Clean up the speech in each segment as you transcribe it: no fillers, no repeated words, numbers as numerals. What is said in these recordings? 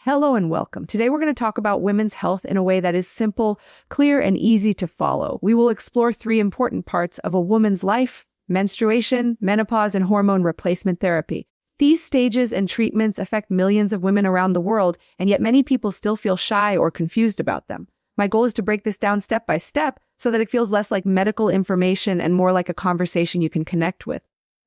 Hello and welcome. Today we're going to talk about women's health in a way that is simple, clear, and easy to follow. We will explore three important parts of a woman's life: menstruation, menopause, and hormone replacement therapy. These stages and treatments affect millions of women around the world, and yet many people still feel shy or confused about them. My goal is to break this down step by step so that it feels less like medical information and more like a conversation you can connect with.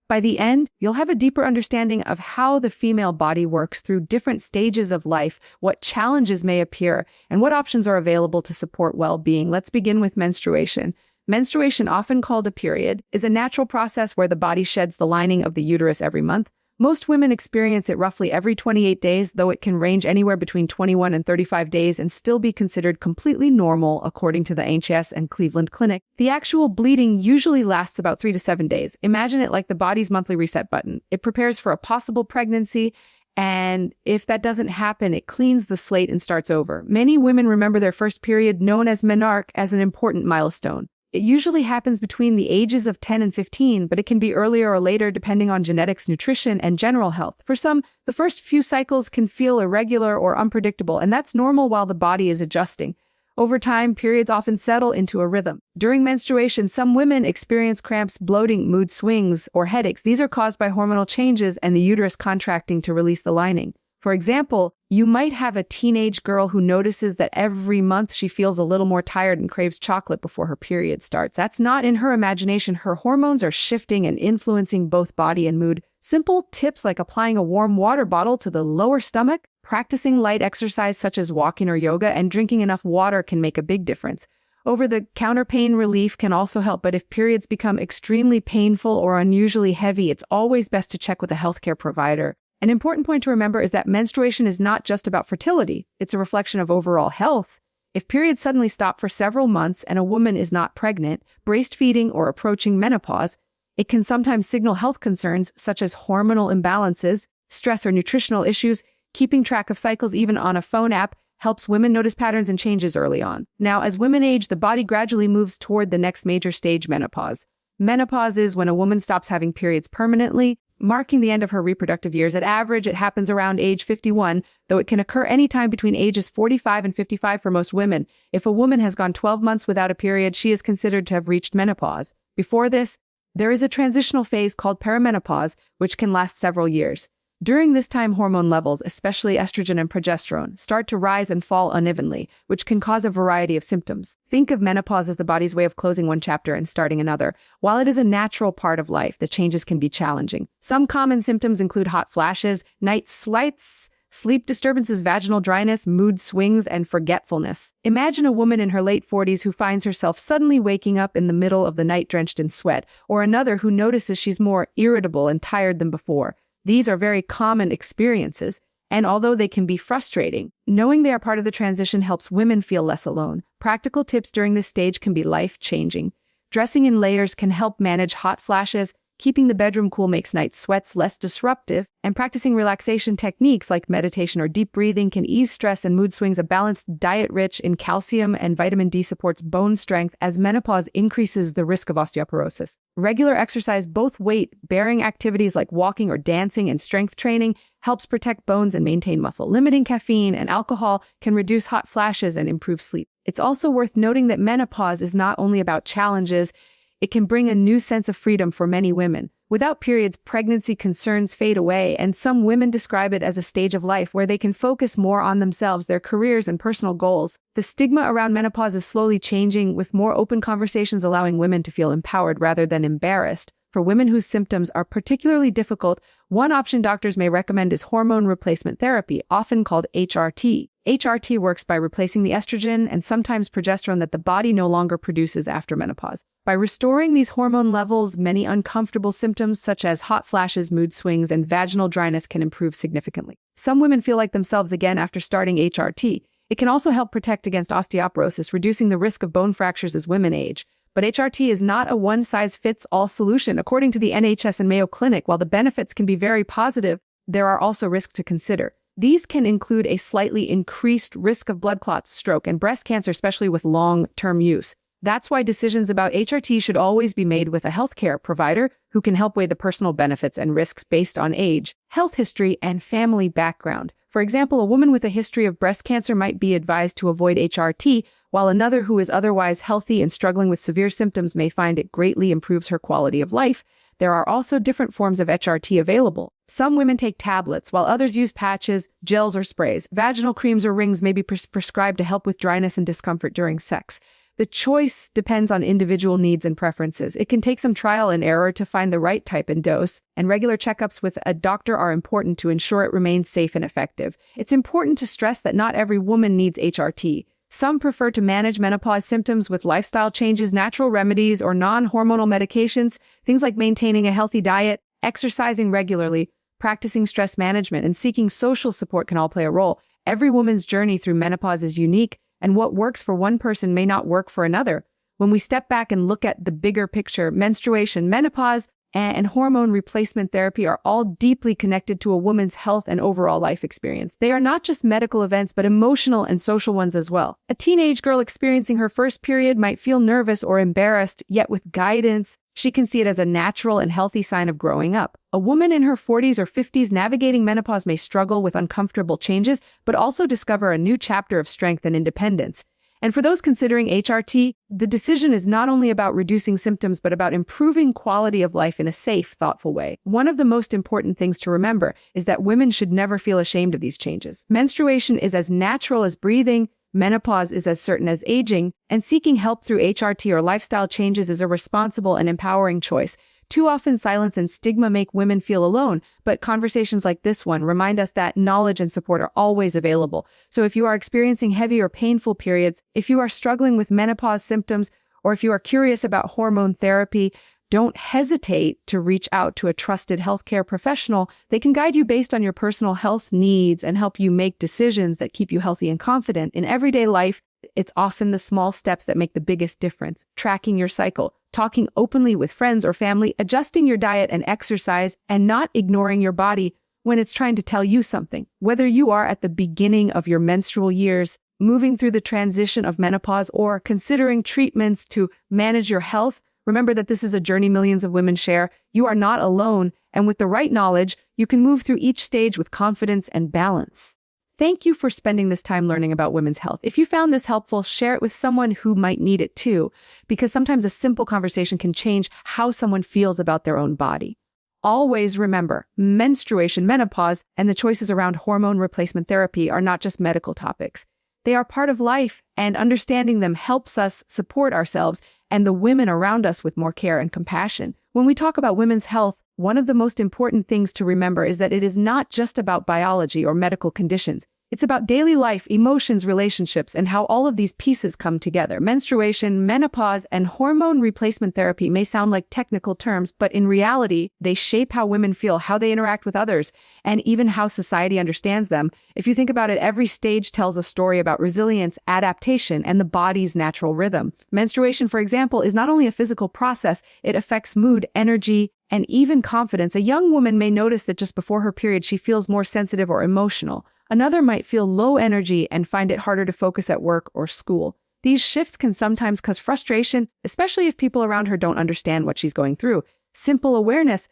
By the end, you'll have a deeper understanding of how the female body works through different stages of life, what challenges may appear, and what options are available to support well-being. Let's begin with menstruation. Menstruation, often called a period, is a natural process where the body sheds the lining of the uterus every month. Most women experience it roughly every 28 days, though it can range anywhere between 21 and 35 days and still be considered completely normal, according to the NHS and Cleveland Clinic. The actual bleeding usually lasts about 3 to 7 days. Imagine it like the body's monthly reset button. It prepares for a possible pregnancy, and if that doesn't happen, it cleans the slate and starts over. Many women remember their first period, known as menarche, as an important milestone. It usually happens between the ages of 10 and 15, but it can be earlier or later depending on genetics, nutrition, and general health. For some, the first few cycles can feel irregular or unpredictable, and that's normal while the body is adjusting. Over time, periods often settle into a rhythm. During menstruation, some women experience cramps, bloating, mood swings, or headaches. These are caused by hormonal changes and the uterus contracting to release the lining. For example, you might have a teenage girl who notices that every month she feels a little more tired and craves chocolate before her period starts. That's not in her imagination. Her hormones are shifting and influencing both body and mood. Simple tips like applying a warm water bottle to the lower stomach, practicing light exercise such as walking or yoga, and drinking enough water can make a big difference. Over-the-counter pain relief can also help, but if periods become extremely painful or unusually heavy, it's always best to check with a healthcare provider. An important point to remember is that menstruation is not just about fertility. It's a reflection of overall health. If periods suddenly stop for several months and a woman is not pregnant, breastfeeding, or approaching menopause, it can sometimes signal health concerns such as hormonal imbalances, stress, or nutritional issues. Keeping track of cycles even on a phone app helps women notice patterns and changes early on. Now, as women age, the body gradually moves toward the next major stage, menopause. Menopause is when a woman stops having periods permanently, marking the end of her reproductive years. At average, it happens around age 51, though it can occur anytime between ages 45 and 55 for most women. If a woman has gone 12 months without a period, she is considered to have reached menopause. Before this, there is a transitional phase called perimenopause, which can last several years. During this time, hormone levels, especially estrogen and progesterone, start to rise and fall unevenly, which can cause a variety of symptoms. Think of menopause as the body's way of closing one chapter and starting another. While it is a natural part of life, the changes can be challenging. Some common symptoms include hot flashes, night sweats, sleep disturbances, vaginal dryness, mood swings, and forgetfulness. Imagine a woman in her late 40s who finds herself suddenly waking up in the middle of the night drenched in sweat, or another who notices she's more irritable and tired than before. These are very common experiences, and although they can be frustrating, knowing they are part of the transition helps women feel less alone. Practical tips during this stage can be life-changing. Dressing in layers can help manage hot flashes, keeping the bedroom cool makes night sweats less disruptive, and practicing relaxation techniques like meditation or deep breathing can ease stress and mood swings. A balanced diet rich in calcium and vitamin D supports bone strength as menopause increases the risk of osteoporosis. Regular exercise, both weight-bearing activities like walking or dancing and strength training, helps protect bones and maintain muscle. Limiting caffeine and alcohol can reduce hot flashes and improve sleep. It's also worth noting that menopause is not only about challenges. It can bring a new sense of freedom for many women. Without periods, pregnancy concerns fade away, and some women describe it as a stage of life where they can focus more on themselves, their careers, and personal goals. The stigma around menopause is slowly changing, with more open conversations allowing women to feel empowered rather than embarrassed. For women whose symptoms are particularly difficult, one option doctors may recommend is hormone replacement therapy, often called HRT. HRT works by replacing the estrogen and sometimes progesterone that the body no longer produces after menopause. By restoring these hormone levels, many uncomfortable symptoms such as hot flashes, mood swings, and vaginal dryness can improve significantly. Some women feel like themselves again after starting HRT. It can also help protect against osteoporosis, reducing the risk of bone fractures as women age. But HRT is not a one-size-fits-all solution. According to the NHS and Mayo Clinic, while the benefits can be very positive, there are also risks to consider. These can include a slightly increased risk of blood clots, stroke, and breast cancer, especially with long-term use. That's why decisions about HRT should always be made with a healthcare provider who can help weigh the personal benefits and risks based on age, health history, and family background. For example, a woman with a history of breast cancer might be advised to avoid HRT, while another who is otherwise healthy and struggling with severe symptoms may find it greatly improves her quality of life. There are also different forms of HRT available. Some women take tablets, while others use patches, gels, or sprays. Vaginal creams or rings may be prescribed to help with dryness and discomfort during sex. The choice depends on individual needs and preferences. It can take some trial and error to find the right type and dose, and regular checkups with a doctor are important to ensure it remains safe and effective. It's important to stress that not every woman needs HRT. Some prefer to manage menopause symptoms with lifestyle changes, natural remedies, or non-hormonal medications. Things like maintaining a healthy diet, exercising regularly, practicing stress management, and seeking social support can all play a role. Every woman's journey through menopause is unique, and what works for one person may not work for another. When we step back and look at the bigger picture, menstruation, menopause, and hormone replacement therapy are all deeply connected to a woman's health and overall life experience. They are not just medical events, but emotional and social ones as well. A teenage girl experiencing her first period might feel nervous or embarrassed, yet with guidance, she can see it as a natural and healthy sign of growing up. A woman in her 40s or 50s navigating menopause may struggle with uncomfortable changes, but also discover a new chapter of strength and independence. And for those considering HRT, the decision is not only about reducing symptoms, but about improving quality of life in a safe, thoughtful way. One of the most important things to remember is that women should never feel ashamed of these changes. Menstruation is as natural as breathing, menopause is as certain as aging, and seeking help through HRT or lifestyle changes is a responsible and empowering choice. Too often, silence and stigma make women feel alone, but conversations like this one remind us that knowledge and support are always available. So if you are experiencing heavy or painful periods, if you are struggling with menopause symptoms, or if you are curious about hormone therapy, don't hesitate to reach out to a trusted healthcare professional. They can guide you based on your personal health needs and help you make decisions that keep you healthy and confident. In everyday life, it's often the small steps that make the biggest difference. Tracking your cycle, talking openly with friends or family, adjusting your diet and exercise, and not ignoring your body when it's trying to tell you something. Whether you are at the beginning of your menstrual years, moving through the transition of menopause, or considering treatments to manage your health, remember that this is a journey millions of women share. You are not alone, and with the right knowledge, you can move through each stage with confidence and balance. Thank you for spending this time learning about women's health. If you found this helpful, share it with someone who might need it too, because sometimes a simple conversation can change how someone feels about their own body. Always remember, menstruation, menopause, and the choices around hormone replacement therapy are not just medical topics. They are part of life, and understanding them helps us support ourselves and the women around us with more care and compassion. When we talk about women's health, one of the most important things to remember is that it is not just about biology or medical conditions. It's about daily life, emotions, relationships, and how all of these pieces come together. Menstruation, menopause, and hormone replacement therapy may sound like technical terms, but in reality, they shape how women feel, how they interact with others, and even how society understands them. If you think about it, every stage tells a story about resilience, adaptation, and the body's natural rhythm. Menstruation, for example, is not only a physical process, it affects mood, energy, and even confidence. A young woman may notice that just before her period, she feels more sensitive or emotional. Another might feel low energy and find it harder to focus at work or school. These shifts can sometimes cause frustration, especially if people around her don't understand what she's going through. Simple awareness,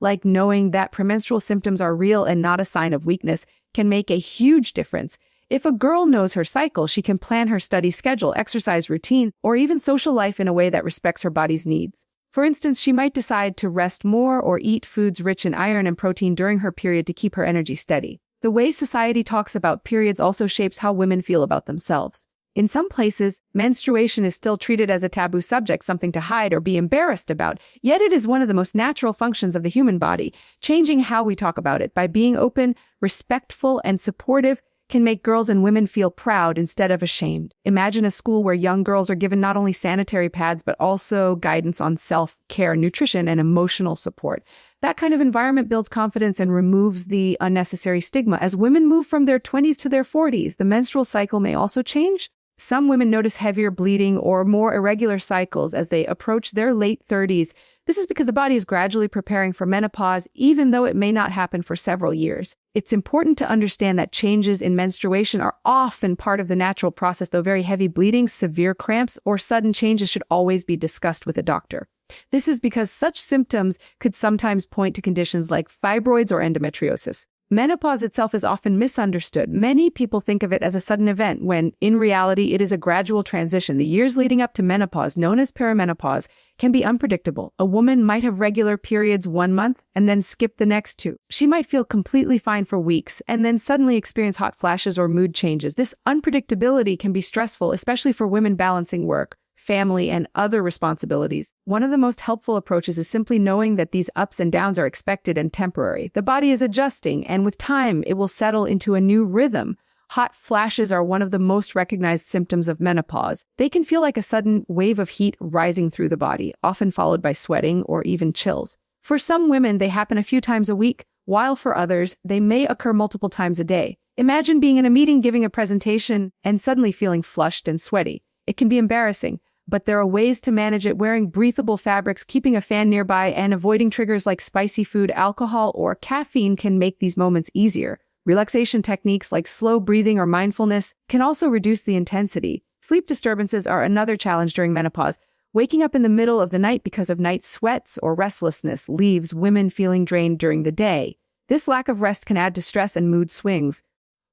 like knowing that premenstrual symptoms are real and not a sign of weakness, can make a huge difference. If a girl knows her cycle, she can plan her study schedule, exercise routine, or even social life in a way that respects her body's needs. For instance, she might decide to rest more or eat foods rich in iron and protein during her period to keep her energy steady. The way society talks about periods also shapes how women feel about themselves. In some places, menstruation is still treated as a taboo subject, something to hide or be embarrassed about, yet it is one of the most natural functions of the human body. Changing how we talk about it by being open, respectful, and supportive can make girls and women feel proud instead of ashamed. Imagine a school where young girls are given not only sanitary pads, but also guidance on self-care, nutrition, and emotional support. That kind of environment builds confidence and removes the unnecessary stigma. As women move from their 20s to their 40s, the menstrual cycle may also change. Some women notice heavier bleeding or more irregular cycles as they approach their late 30s. This is because the body is gradually preparing for menopause, even though it may not happen for several years. It's important to understand that changes in menstruation are often part of the natural process, though very heavy bleeding, severe cramps, or sudden changes should always be discussed with a doctor. This is because such symptoms could sometimes point to conditions like fibroids or endometriosis. Menopause itself is often misunderstood. Many people think of it as a sudden event when, in reality, it is a gradual transition. The years leading up to menopause, known as perimenopause, can be unpredictable. A woman might have regular periods 1 month and then skip the next 2. She might feel completely fine for weeks and then suddenly experience hot flashes or mood changes. This unpredictability can be stressful, especially for women balancing work, family, and other responsibilities. One of the most helpful approaches is simply knowing that these ups and downs are expected and temporary. The body is adjusting, and with time, it will settle into a new rhythm. Hot flashes are one of the most recognized symptoms of menopause. They can feel like a sudden wave of heat rising through the body, often followed by sweating or even chills. For some women, they happen a few times a week, while for others, they may occur multiple times a day. Imagine being in a meeting giving a presentation and suddenly feeling flushed and sweaty. It can be embarrassing, but there are ways to manage it. Wearing breathable fabrics, keeping a fan nearby, and avoiding triggers like spicy food, alcohol, or caffeine can make these moments easier. Relaxation techniques like slow breathing or mindfulness can also reduce the intensity. Sleep disturbances are another challenge during menopause. Waking up in the middle of the night because of night sweats or restlessness leaves women feeling drained during the day. This lack of rest can add to stress and mood swings.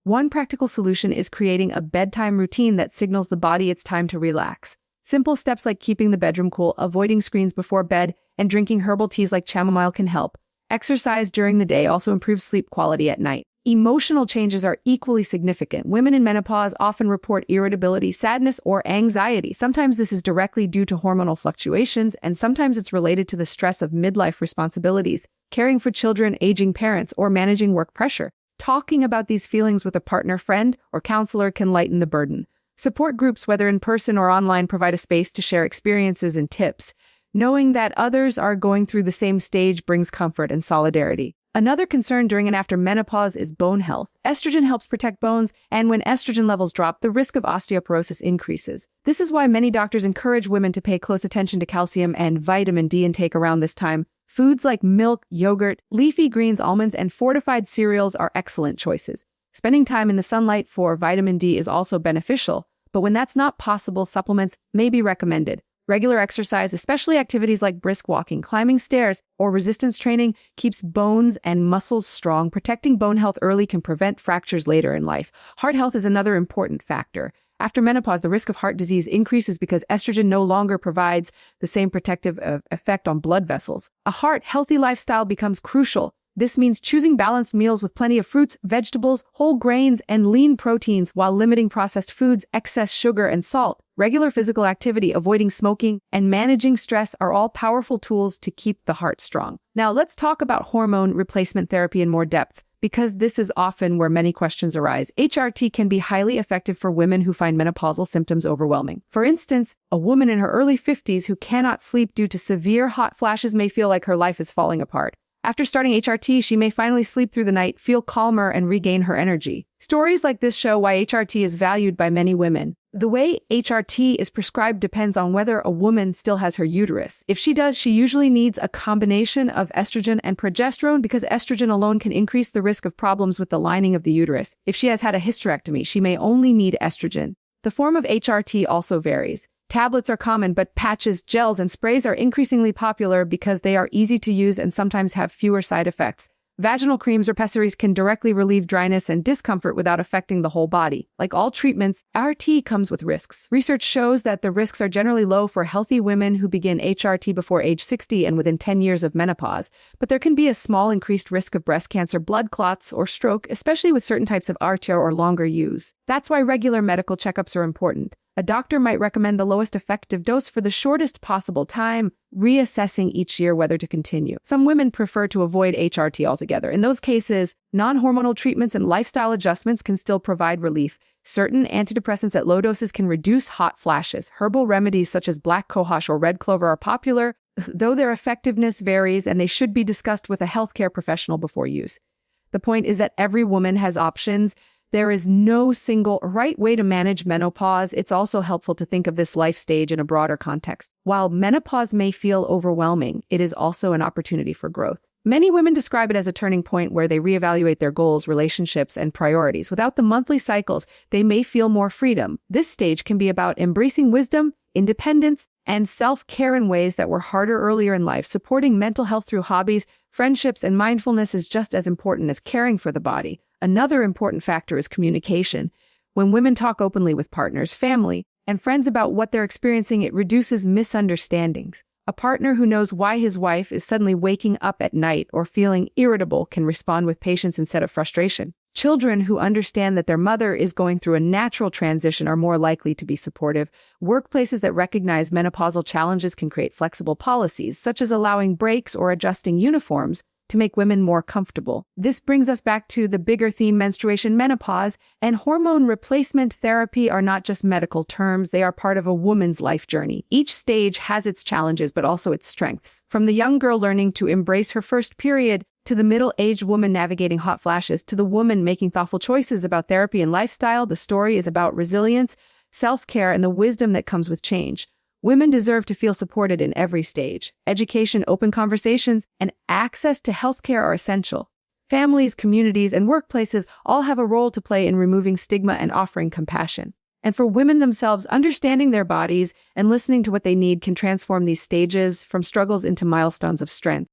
One practical solution is creating a bedtime routine that signals the body it's time to relax. Simple steps like keeping the bedroom cool, avoiding screens before bed, and drinking herbal teas like chamomile can help. Exercise during the day also improves sleep quality at night. Emotional changes are equally significant. Women in menopause often report irritability, sadness, or anxiety. Sometimes this is directly due to hormonal fluctuations, and sometimes it's related to the stress of midlife responsibilities, caring for children, aging parents, or managing work pressure. Talking about these feelings with a partner, friend, or counselor can lighten the burden. Support groups, whether in person or online, provide a space to share experiences and tips. Knowing that others are going through the same stage brings comfort and solidarity. Another concern during and after menopause is bone health. Estrogen helps protect bones, and when estrogen levels drop, the risk of osteoporosis increases. This is why many doctors encourage women to pay close attention to calcium and vitamin D intake around this time. Foods like milk, yogurt, leafy greens, almonds, and fortified cereals are excellent choices. Spending time in the sunlight for vitamin D is also beneficial, but when that's not possible, supplements may be recommended. Regular exercise, especially activities like brisk walking, climbing stairs, or resistance training, keeps bones and muscles strong. Protecting bone health early can prevent fractures later in life. Heart health is another important factor. After menopause, the risk of heart disease increases because estrogen no longer provides the same protective effect on blood vessels. A heart-healthy lifestyle becomes crucial. This means choosing balanced meals with plenty of fruits, vegetables, whole grains, and lean proteins while limiting processed foods, excess sugar, and salt. Regular physical activity, avoiding smoking, and managing stress are all powerful tools to keep the heart strong. Now, let's talk about hormone replacement therapy in more depth, because this is often where many questions arise. HRT can be highly effective for women who find menopausal symptoms overwhelming. For instance, a woman in her early 50s who cannot sleep due to severe hot flashes may feel like her life is falling apart. After starting HRT, she may finally sleep through the night, feel calmer, and regain her energy. Stories like this show why HRT is valued by many women. The way HRT is prescribed depends on whether a woman still has her uterus. If she does, she usually needs a combination of estrogen and progesterone because estrogen alone can increase the risk of problems with the lining of the uterus. If she has had a hysterectomy, she may only need estrogen. The form of HRT also varies. Tablets are common, but patches, gels, and sprays are increasingly popular because they are easy to use and sometimes have fewer side effects. Vaginal creams or pessaries can directly relieve dryness and discomfort without affecting the whole body. Like all treatments, RT comes with risks. Research shows that the risks are generally low for healthy women who begin HRT before age 60 and within 10 years of menopause, but there can be a small increased risk of breast cancer, blood clots, or stroke, especially with certain types of RT or longer use. That's why regular medical checkups are important. A doctor might recommend the lowest effective dose for the shortest possible time, reassessing each year whether to continue. Some women prefer to avoid HRT altogether. In those cases, non-hormonal treatments and lifestyle adjustments can still provide relief. Certain antidepressants at low doses can reduce hot flashes. Herbal remedies such as black cohosh or red clover are popular, though their effectiveness varies and they should be discussed with a healthcare professional before use. The point is that every woman has options. There is no single right way to manage menopause. It's also helpful to think of this life stage in a broader context. While menopause may feel overwhelming, it is also an opportunity for growth. Many women describe it as a turning point where they reevaluate their goals, relationships, and priorities. Without the monthly cycles, they may feel more freedom. This stage can be about embracing wisdom, independence, and self-care in ways that were harder earlier in life. Supporting mental health through hobbies, friendships, and mindfulness is just as important as caring for the body. Another important factor is communication. When women talk openly with partners, family, and friends about what they're experiencing, it reduces misunderstandings. A partner who knows why his wife is suddenly waking up at night or feeling irritable can respond with patience instead of frustration. Children who understand that their mother is going through a natural transition are more likely to be supportive. Workplaces that recognize menopausal challenges can create flexible policies, such as allowing breaks or adjusting uniforms to make women more comfortable. This brings us back to the bigger theme: menstruation, menopause, and hormone replacement therapy are not just medical terms, they are part of a woman's life journey. Each stage has its challenges, but also its strengths. From the young girl learning to embrace her first period, to the middle-aged woman navigating hot flashes, to the woman making thoughtful choices about therapy and lifestyle, the story is about resilience, self-care, and the wisdom that comes with change. Women deserve to feel supported in every stage. Education, open conversations, and access to healthcare are essential. Families, communities, and workplaces all have a role to play in removing stigma and offering compassion. And for women themselves, understanding their bodies and listening to what they need can transform these stages from struggles into milestones of strength.